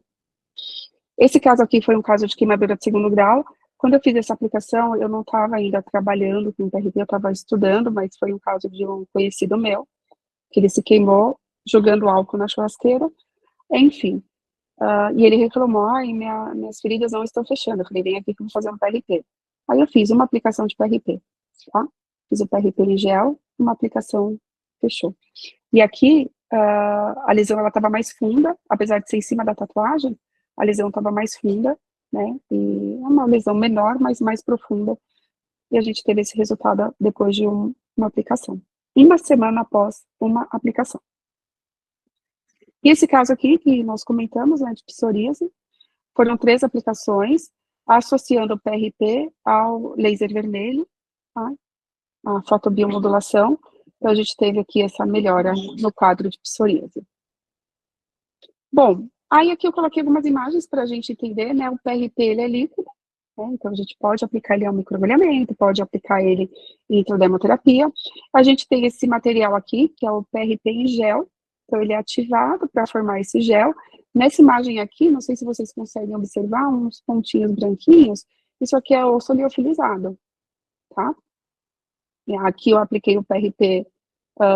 Esse caso aqui foi um caso de queimadura de 2º grau. Quando eu fiz essa aplicação, eu não estava ainda trabalhando com PRP, eu estava estudando, mas foi um caso de um conhecido meu, que ele se queimou jogando álcool na churrasqueira, enfim. E ele reclamou, minhas feridas não estão fechando. Eu falei, vem aqui que eu vou fazer um PRP. Aí eu fiz uma aplicação de PRP, tá? Fiz o PRP em gel, uma aplicação fechou. E aqui, a lesão, ela estava mais funda, apesar de ser em cima da tatuagem, a lesão estava mais funda, né, e é uma lesão menor, mas mais profunda, e a gente teve esse resultado depois de uma aplicação. Uma semana após uma aplicação. E esse caso aqui, que nós comentamos, né, de psoríase, foram 3 aplicações, associando o PRP ao laser vermelho, tá? A fotobiomodulação, então a gente teve aqui essa melhora no quadro de psoríase. Bom, aí aqui eu coloquei algumas imagens para a gente entender, né, o PRP ele é líquido, né, então a gente pode aplicar ele ao microagulhamento, pode aplicar ele em intradermoterapia. A gente tem esse material aqui, que é o PRP em gel, então ele é ativado para formar esse gel. Nessa imagem aqui, não sei se vocês conseguem observar uns pontinhos branquinhos, isso aqui é osso liofilizado, tá? E aqui eu apliquei o PRP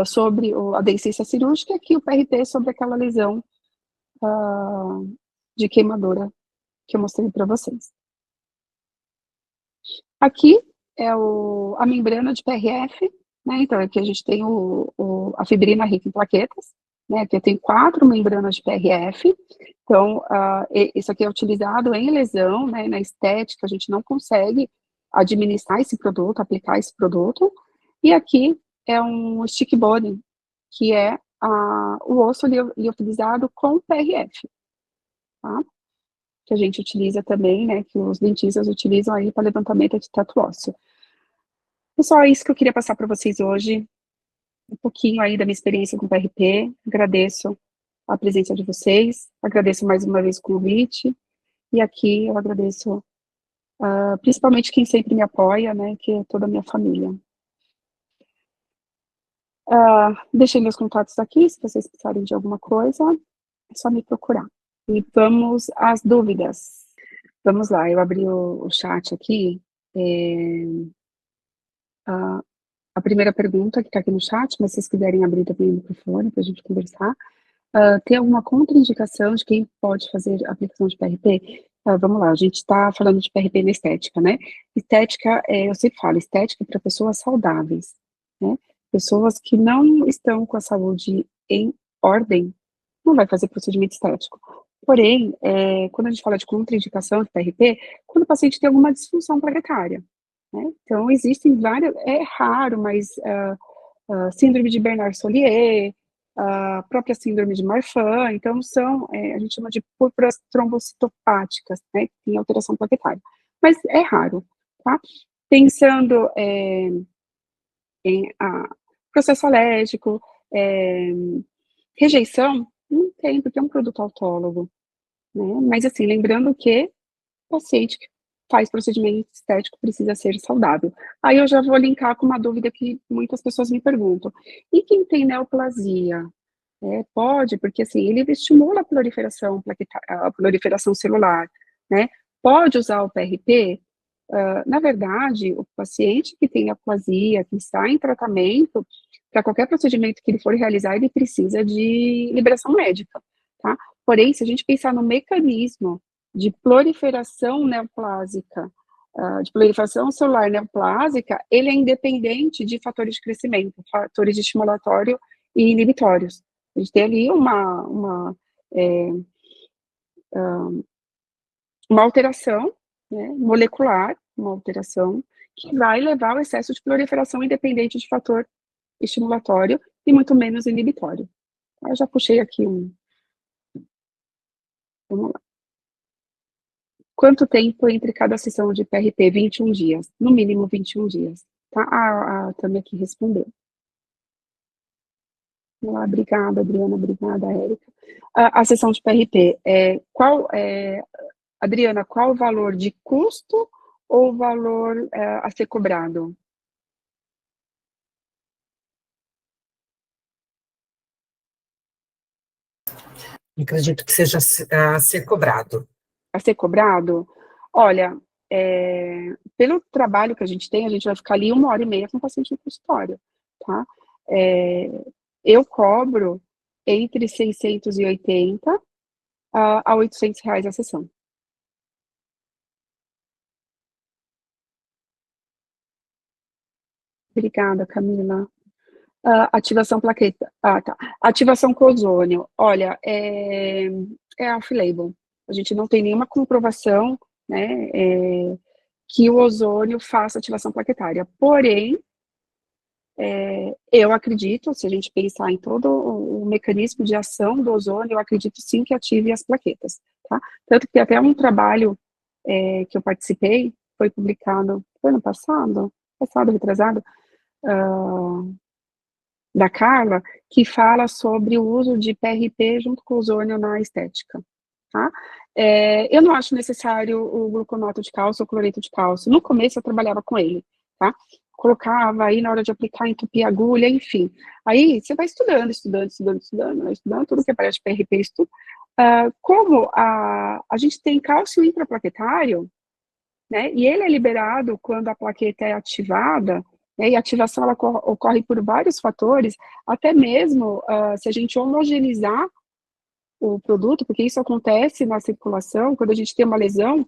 sobre a deiscência cirúrgica, e aqui o PRP sobre aquela lesão de queimadura que eu mostrei para vocês. Aqui é a membrana de PRF, né? Então aqui a gente tem a fibrina rica em plaquetas, né? Aqui eu tenho 4 membranas de PRF. Então, isso aqui é utilizado em lesão, né? Na estética, a gente não consegue administrar esse produto, aplicar esse produto. E aqui é um stick bone, que é o osso liofilizado com PRF, tá? Que a gente utiliza também, né, que os dentistas utilizam aí para levantamento de teto ósseo. Pessoal, é isso que eu queria passar para vocês hoje, um pouquinho aí da minha experiência com o PRP, agradeço a presença de vocês, agradeço mais uma vez o convite, e aqui eu agradeço principalmente quem sempre me apoia, né, que é toda a minha família. Deixei meus contatos aqui, se vocês precisarem de alguma coisa, é só me procurar. E vamos às dúvidas. Vamos lá, eu abri o chat aqui. A primeira pergunta que está aqui no chat, mas se vocês quiserem abrir também o microfone para a gente conversar. Tem alguma contraindicação de quem pode fazer a aplicação de PRP? Vamos lá, a gente está falando de PRP na estética, né? Estética, eu sempre falo, estética para pessoas saudáveis, né? Pessoas que não estão com a saúde em ordem, não vai fazer procedimento estético. Porém, quando a gente fala de contraindicação de PRP, quando o paciente tem alguma disfunção plaquetária, né? Então, existem várias, é raro, mas síndrome de Bernard-Solier, a própria síndrome de Marfan, então a gente chama de púrpuras trombocitopáticas, né, que tem alteração plaquetária, mas é raro, tá? Pensando em processo alérgico, rejeição, não tem, porque é um produto autólogo, né, mas assim, lembrando que o paciente que faz procedimento estético precisa ser saudável. Aí eu já vou linkar com uma dúvida que muitas pessoas me perguntam. E quem tem neoplasia? Pode, porque assim, ele estimula a proliferação celular, né? Pode usar o PRP? Na verdade, o paciente que tem neoplasia, que está em tratamento, para qualquer procedimento que ele for realizar, ele precisa de liberação médica, tá? Porém, se a gente pensar no mecanismo de proliferação neoplásica, de proliferação celular neoplásica, ele é independente de fatores de crescimento, fatores de estimulatório e inibitórios. A gente tem ali uma alteração, né, molecular, uma alteração que vai levar ao excesso de proliferação independente de fator estimulatório e muito menos inibitório. Eu já puxei aqui vamos lá. Quanto tempo entre cada sessão de PRP? 21 dias, no mínimo 21 dias. Tá? A Tami aqui respondeu. Obrigada, Adriana, obrigada, Érica. A sessão de PRP, Adriana, qual o valor de custo ou o valor a ser cobrado? Acredito que seja a ser cobrado. A ser cobrado? Olha, pelo trabalho que a gente tem, a gente vai ficar ali 1h30 com o paciente no consultório, tá? Eu cobro entre 680 a 800 reais a sessão. Obrigada, Camila. Ativação plaqueta. Tá. Ativação com ozônio. Olha, é off-label. A gente não tem nenhuma comprovação né, que o ozônio faça ativação plaquetária. Porém, eu acredito, se a gente pensar em todo o mecanismo de ação do ozônio, eu acredito sim que ative as plaquetas, tá? Tanto que até um trabalho que eu participei, foi publicado, foi ano passado, retrasado, da Carla, que fala sobre o uso de PRP junto com ozônio na estética, tá? Eu não acho necessário o gluconato de cálcio ou cloreto de cálcio. No começo eu trabalhava com ele, tá? Colocava aí na hora de aplicar, entupia a agulha, enfim. Aí você vai estudando, tudo que aparece de PRP, estudo. Como a gente tem cálcio intraplaquetário, né, e ele é liberado quando a plaqueta é ativada, né, e a ativação ela ocorre por vários fatores, até mesmo se a gente homogeneizar o produto, porque isso acontece na circulação, quando a gente tem uma lesão,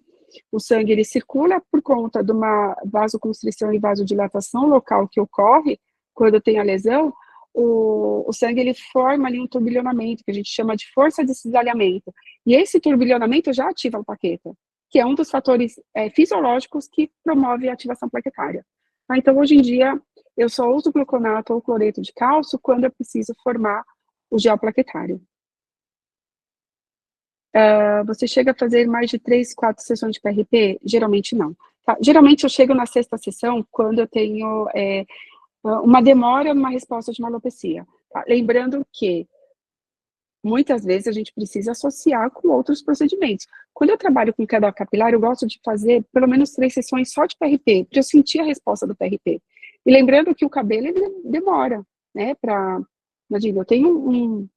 o sangue ele circula por conta de uma vasoconstrição e vasodilatação local que ocorre quando tem a lesão, o sangue ele forma ali um turbilhonamento, que a gente chama de força de cisalhamento, e esse turbilhonamento já ativa a plaqueta, que é um dos fatores fisiológicos que promove a ativação plaquetária. Então, hoje em dia, eu só uso gluconato ou cloreto de cálcio quando eu preciso formar o gel plaquetário. Você chega a fazer mais de 3, 4 sessões de PRP? Geralmente não. Tá? Geralmente eu chego na sexta sessão quando eu tenho uma demora numa resposta de uma alopecia. Tá? Lembrando que muitas vezes a gente precisa associar com outros procedimentos. Quando eu trabalho com queda capilar, eu gosto de fazer pelo menos 3 sessões só de PRP, para eu sentir a resposta do PRP. E lembrando que o cabelo ele demora, né? Imagina, eu tenho um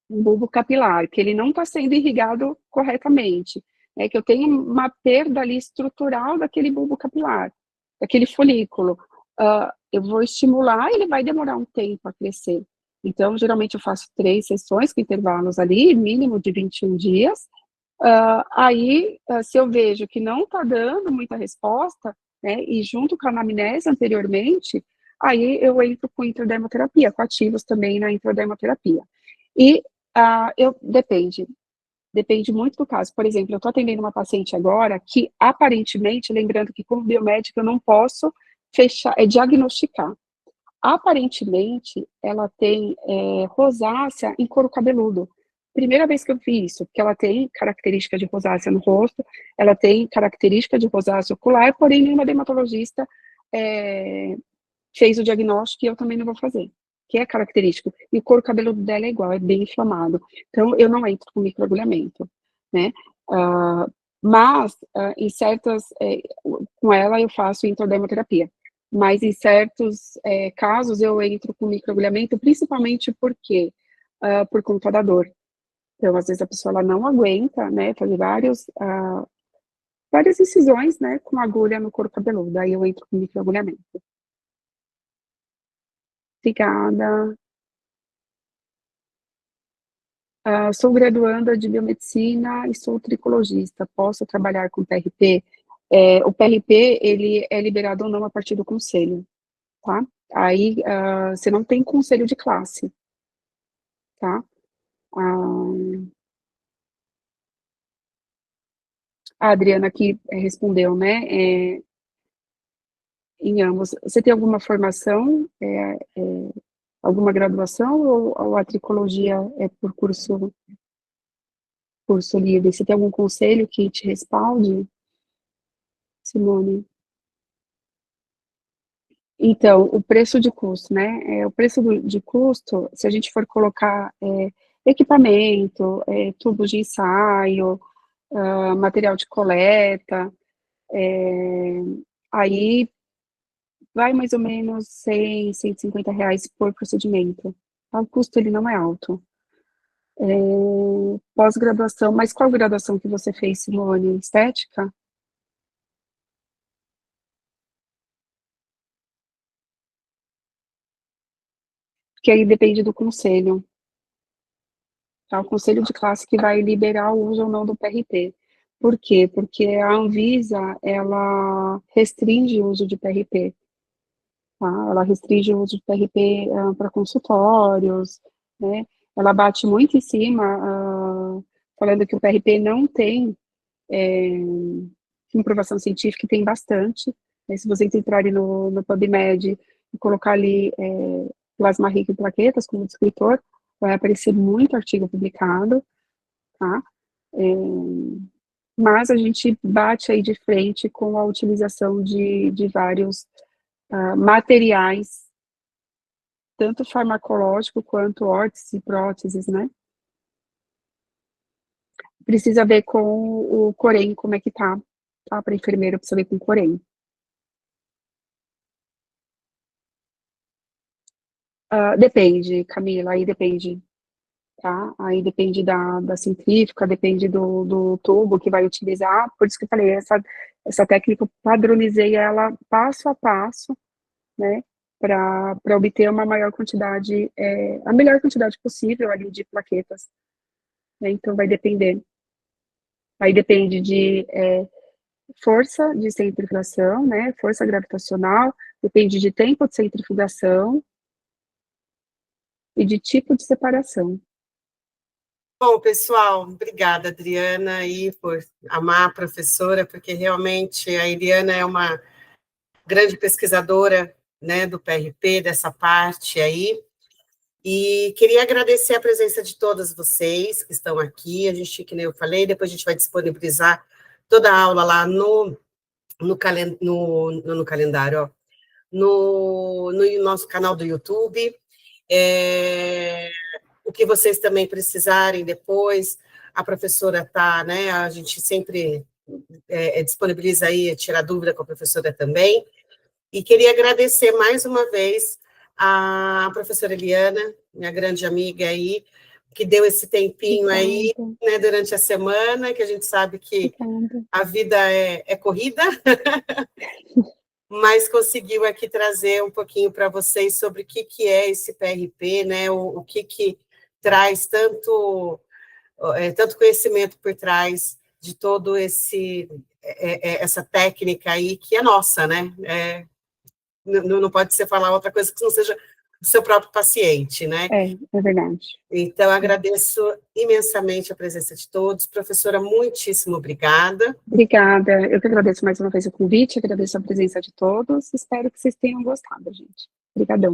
bulbo capilar, que ele não está sendo irrigado corretamente, que eu tenho uma perda ali estrutural daquele bulbo capilar, daquele folículo. Eu vou estimular e ele vai demorar um tempo a crescer. Então, geralmente eu faço 3 sessões com intervalos ali, mínimo de 21 dias. Se eu vejo que não está dando muita resposta, né, e junto com a anamnese anteriormente, aí eu entro com intradermoterapia, com ativos também na intradermoterapia. E depende muito do caso. Por exemplo, eu estou atendendo uma paciente agora que, aparentemente, lembrando que como biomédica eu não posso diagnosticar. Aparentemente, ela tem rosácea em couro cabeludo. Primeira vez que eu vi isso, porque ela tem característica de rosácea no rosto, ela tem característica de rosácea ocular, porém nenhuma dermatologista fez o diagnóstico e eu também não vou fazer, que é característico. E o couro cabeludo dela é igual, é bem inflamado. Então, eu não entro com microagulhamento, né? Mas, com ela eu faço intradermoterapia. Mas em certos casos eu entro com microagulhamento, principalmente porque, por conta da dor. Então, às vezes a pessoa ela não aguenta, né, fazer várias incisões, né, com agulha no couro cabeludo. Aí eu entro com microagulhamento. Obrigada. Sou graduanda de biomedicina e sou tricologista. Posso trabalhar com PRP? O PRP, ele é liberado ou não a partir do conselho, tá? Aí, você não tem conselho de classe, tá? A Adriana aqui respondeu, né? Em ambos. Você tem alguma formação, alguma graduação ou a tricologia é por curso livre? Você tem algum conselho que te respalde, Simone? Então, o preço de custo, né? O preço de custo, se a gente for colocar equipamento, tubos de ensaio, material de coleta, aí vai mais ou menos 100, R$ 150 por procedimento. O custo ele não é alto. Pós-graduação, mas qual graduação que você fez, Simone? Estética? Que aí depende do conselho. Tá? O conselho de classe que vai liberar o uso ou não do PRP. Por quê? Porque a Anvisa, ela restringe o uso de PRP. Tá? Ela restringe o uso de PRP para consultórios, né? Ela bate muito em cima, falando que o PRP não tem comprovação científica, tem bastante. Se vocês entrarem no PubMed e colocar ali plasma rico em plaquetas como descritor, vai aparecer muito artigo publicado, tá? Mas a gente bate aí de frente com a utilização de vários materiais, tanto farmacológico quanto órteses e próteses, né? Precisa ver com o Corém como é que tá para a enfermeira, precisa ver com o Corém. Depende, Camila, aí depende, tá? Aí depende da centrífuga, depende do tubo que vai utilizar, por isso que eu falei, essa técnica eu padronizei ela passo a passo, né, para obter uma maior quantidade, a melhor quantidade possível ali de plaquetas, né, então vai depender. Aí depende de força de centrifugação, né, força gravitacional, depende de tempo de centrifugação e de tipo de separação. Bom, pessoal, obrigada, Adriana, aí, por amar a professora, porque realmente a Eliana é uma grande pesquisadora, né, do PRP, dessa parte aí, e queria agradecer a presença de todas vocês que estão aqui. A gente, que nem eu falei, depois a gente vai disponibilizar toda a aula lá no calendário, ó, no nosso canal do YouTube. O que vocês também precisarem depois, a professora está, né, a gente sempre disponibiliza aí, tirar dúvida com a professora também. E queria agradecer mais uma vez a professora Eliana, minha grande amiga aí, que deu esse tempinho aí, né, durante a semana, que a gente sabe que a vida é corrida, mas conseguiu aqui trazer um pouquinho para vocês sobre o que é esse PRP, né, o que traz tanto conhecimento por trás de todo essa técnica aí, que é nossa, né, não pode ser falar outra coisa que não seja do seu próprio paciente, né? É verdade. Então, agradeço imensamente a presença de todos. Professora, muitíssimo obrigada. Obrigada. Eu que agradeço mais uma vez o convite, agradeço a presença de todos. Espero que vocês tenham gostado, gente. Obrigadão.